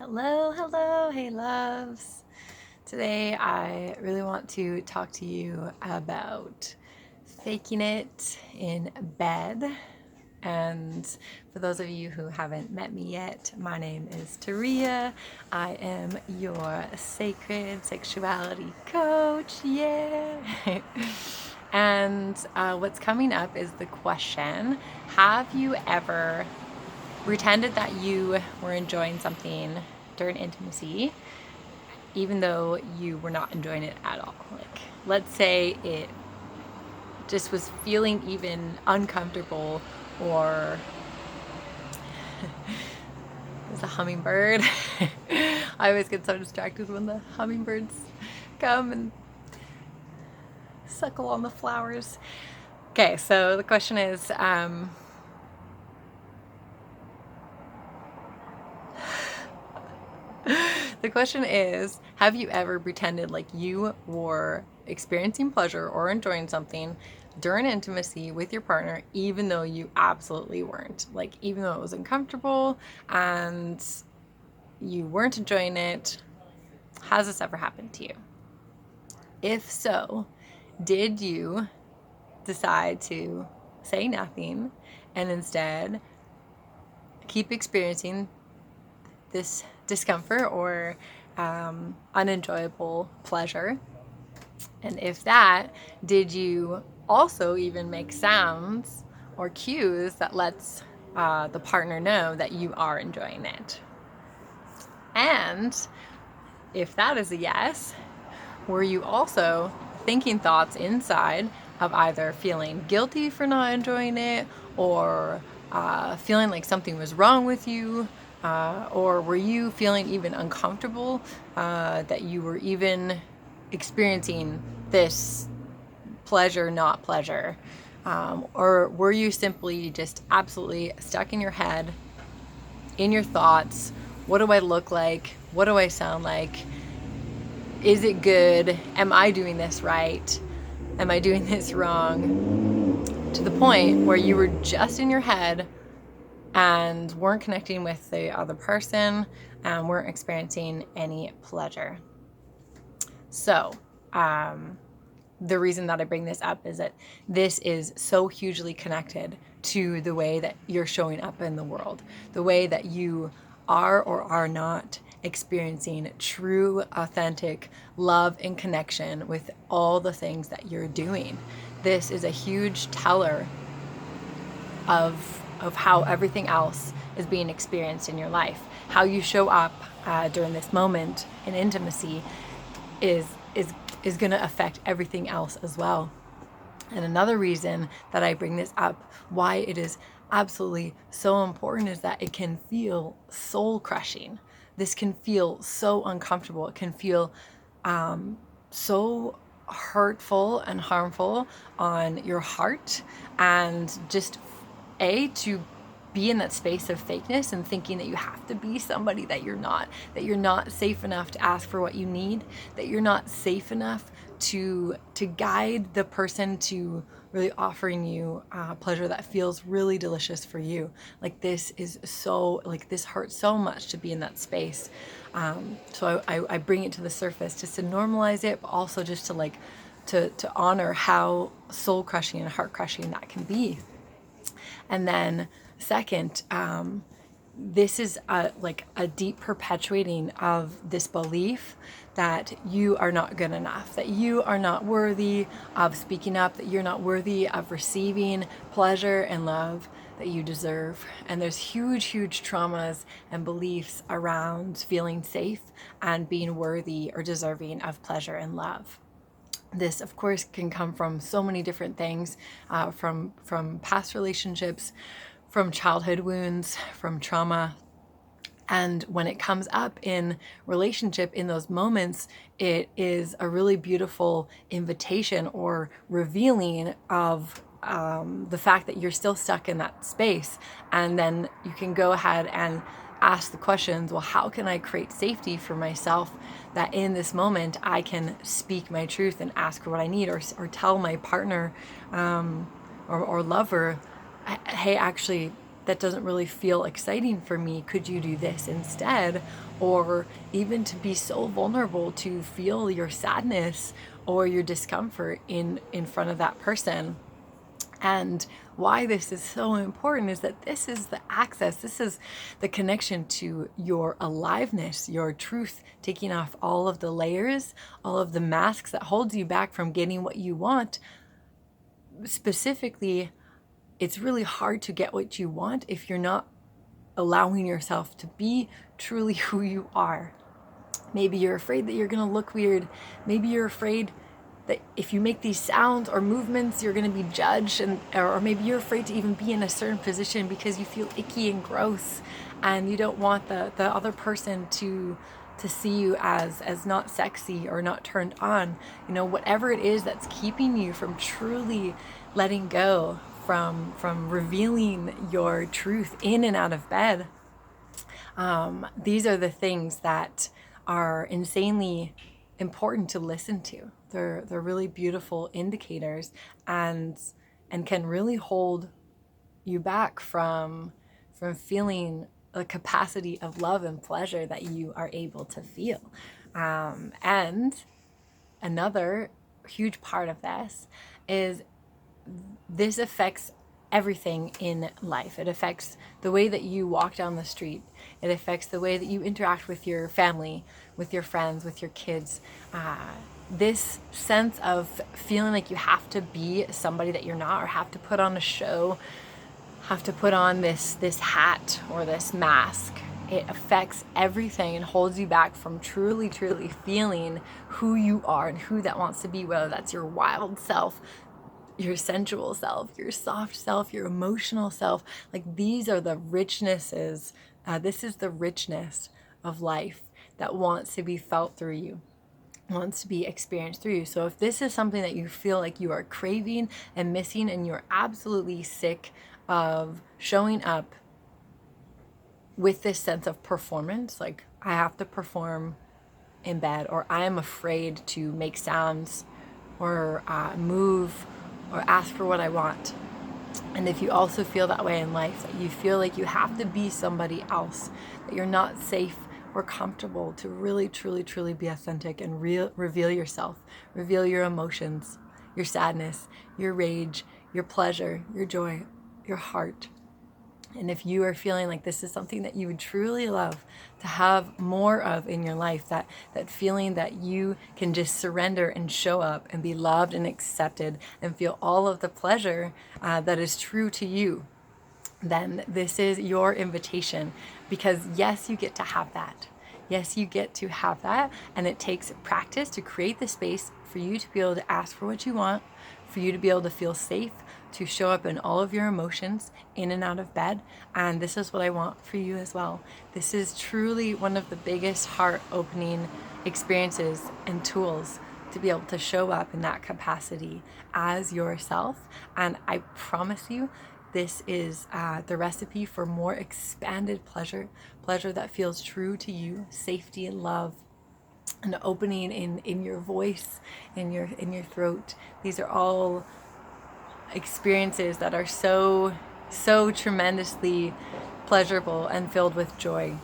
Hello, hello, hey loves. Today I really want to talk to you about faking it in bed. And for those of you who haven't met me yet, my name is Tarea. I am your sacred sexuality coach. Yeah. And what's coming up is the question, have you ever pretended that you were enjoying something during intimacy, even though you were not enjoying it at all? Like, let's say it just was feeling even uncomfortable, or there's a hummingbird. I always get so distracted when the hummingbirds come and suckle on the flowers. Okay, so the question is, have you ever pretended like you were experiencing pleasure or enjoying something during intimacy with your partner, even though you absolutely weren't? Like, even though it was uncomfortable and you weren't enjoying it. Has this ever happened to you? If so, did you decide to say nothing and instead keep experiencing this discomfort or unenjoyable pleasure? And if that, did you also even make sounds or cues that lets the partner know that you are enjoying it? And if that is a yes, were you also thinking thoughts inside of either feeling guilty for not enjoying it, or feeling like something was wrong with you, or were you feeling even uncomfortable that you were even experiencing this pleasure, not pleasure? Or were you simply just absolutely stuck in your head, in your thoughts? What do I look like? What do I sound like? Is it good? Am I doing this right? Am I doing this wrong? To the point where you were just in your head and weren't connecting with the other person and weren't experiencing any pleasure. So, the reason that I bring this up is that this is so hugely connected to the way that you're showing up in the world, the way that you are or are not experiencing true, authentic love and connection with all the things that you're doing. This is a huge teller of how everything else is being experienced in your life. How you show up during this moment in intimacy is is going to affect everything else as well. And another reason that I bring this up, why it is absolutely so important, is that it can feel soul crushing. This can feel so uncomfortable. It can feel so hurtful and harmful on your heart, and just to be in that space of fakeness and thinking that you have to be somebody that you're not safe enough to ask for what you need, that you're not safe enough to guide the person to really offering you pleasure that feels really delicious for you. Like, this is so, like, this hurts so much to be in that space. So I bring it to the surface just to normalize it, but also just to to honor how soul crushing and heart crushing that can be. And then second, this is a deep perpetuating of this belief that you are not good enough, that you are not worthy of speaking up, that you're not worthy of receiving pleasure and love that you deserve. And there's huge traumas and beliefs around feeling safe and being worthy or deserving of pleasure and love. This, of course, can come from so many different things, from past relationships, from childhood wounds, from trauma. And when it comes up in relationship, in those moments, it is a really beautiful invitation or revealing of the fact that you're still stuck in that space. And then you can go ahead and ask the questions, well, how can I create safety for myself, that in this moment I can speak my truth and ask for what I need, or tell my partner or lover, hey, actually, that doesn't really feel exciting for me. Could you do this instead? or even to be so vulnerable to feel your sadness or your discomfort in front of that person. And why this is so important is that this is the access, this is the connection to your aliveness, your truth, taking off all of the layers, all of the masks that holds you back from getting what you want. Specifically, it's really hard to get what you want if you're not allowing yourself to be truly who you are. Maybe you're afraid that you're going to look weird. Maybe you're afraid that if you make these sounds or movements, you're going to be judged, or maybe you're afraid to even be in a certain position because you feel icky and gross, and you don't want the other person to see you as not sexy or not turned on. Whatever it is that's keeping you from truly letting go, from revealing your truth in and out of bed. These are the things that are insanely important to listen to. They're really beautiful indicators, and can really hold you back from feeling a capacity of love and pleasure that you are able to feel. And another huge part of this affects everything in life. It affects the way that you walk down the street. It affects the way that you interact with your family, with your friends, with your kids. This sense of feeling like you have to be somebody that you're not, or have to put on a show, have to put on this hat or this mask. It affects everything and holds you back from truly, truly feeling who you are and who that wants to be, whether that's your wild self, your sensual self, your soft self, your emotional self. Like, these are the richnesses. This is the richness of life that wants to be felt through you, wants to be experienced through you. So if this is something that you feel like you are craving and missing, and you're absolutely sick of showing up with this sense of performance, like I have to perform in bed, or I am afraid to make sounds or move or ask for what I want. And if you also feel that way in life, that you feel like you have to be somebody else, that you're not safe or comfortable to really, truly, truly be authentic and reveal yourself, reveal your emotions, your sadness, your rage, your pleasure, your joy, your heart. And if you are feeling like this is something that you would truly love to have more of in your life, that feeling that you can just surrender and show up and be loved and accepted and feel all of the pleasure that is true to you, then this is your invitation. Because yes, you get to have that. Yes, you get to have that. And it takes practice to create the space for you to be able to ask for what you want, for you to be able to feel safe, to show up in all of your emotions in and out of bed. And this is what I want for you as well. This is truly one of the biggest heart opening experiences and tools to be able to show up in that capacity as yourself. And I promise you, this is the recipe for more expanded pleasure that feels true to you, safety and love, an opening in your voice, in your throat. These are all experiences that are so tremendously pleasurable and filled with joy.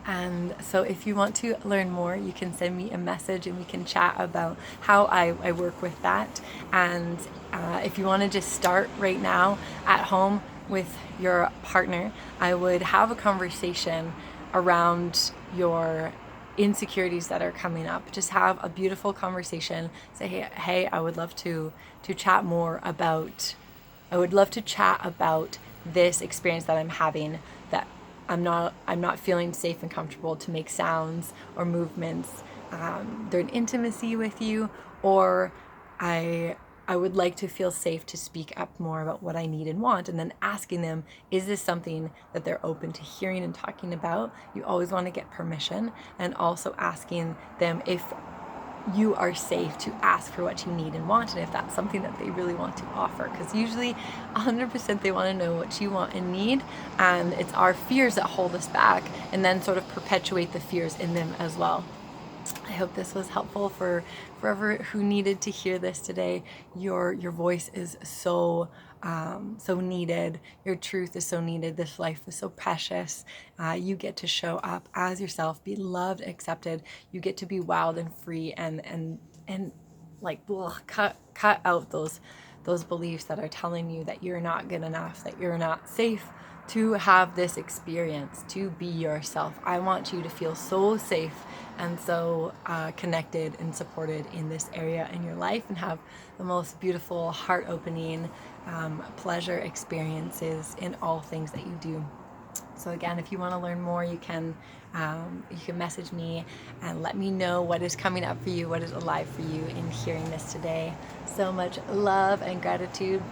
And so if you want to learn more, you can send me a message and we can chat about how I work with that. And if you want to just start right now at home with your partner, I would have a conversation around your insecurities that are coming up. Just have a beautiful conversation. Say, hey, I would love to chat more about, I would love to chat about this experience that I'm having, that I'm not feeling safe and comfortable to make sounds or movements during intimacy with you, or I would like to feel safe to speak up more about what I need and want. And then asking them, is this something that they're open to hearing and talking about? You always want to get permission. And also asking them if you are safe to ask for what you need and want, and if that's something that they really want to offer. Because usually 100% they want to know what you want and need, and it's our fears that hold us back and then sort of perpetuate the fears in them as well. I hope this was helpful for whoever who needed to hear this today. Your voice is so so needed. Your truth is so needed. This life is so precious. You get to show up as yourself, be loved, accepted. You get to be wild and free, and like cut out those beliefs that are telling you that you're not good enough, that you're not safe to have this experience, to be yourself. I want you to feel so safe and so connected and supported in this area in your life, and have the most beautiful, heart-opening, pleasure experiences in all things that you do. So again, if you want to learn more, you can message me and let me know what is coming up for you, what is alive for you in hearing this today. So much love and gratitude.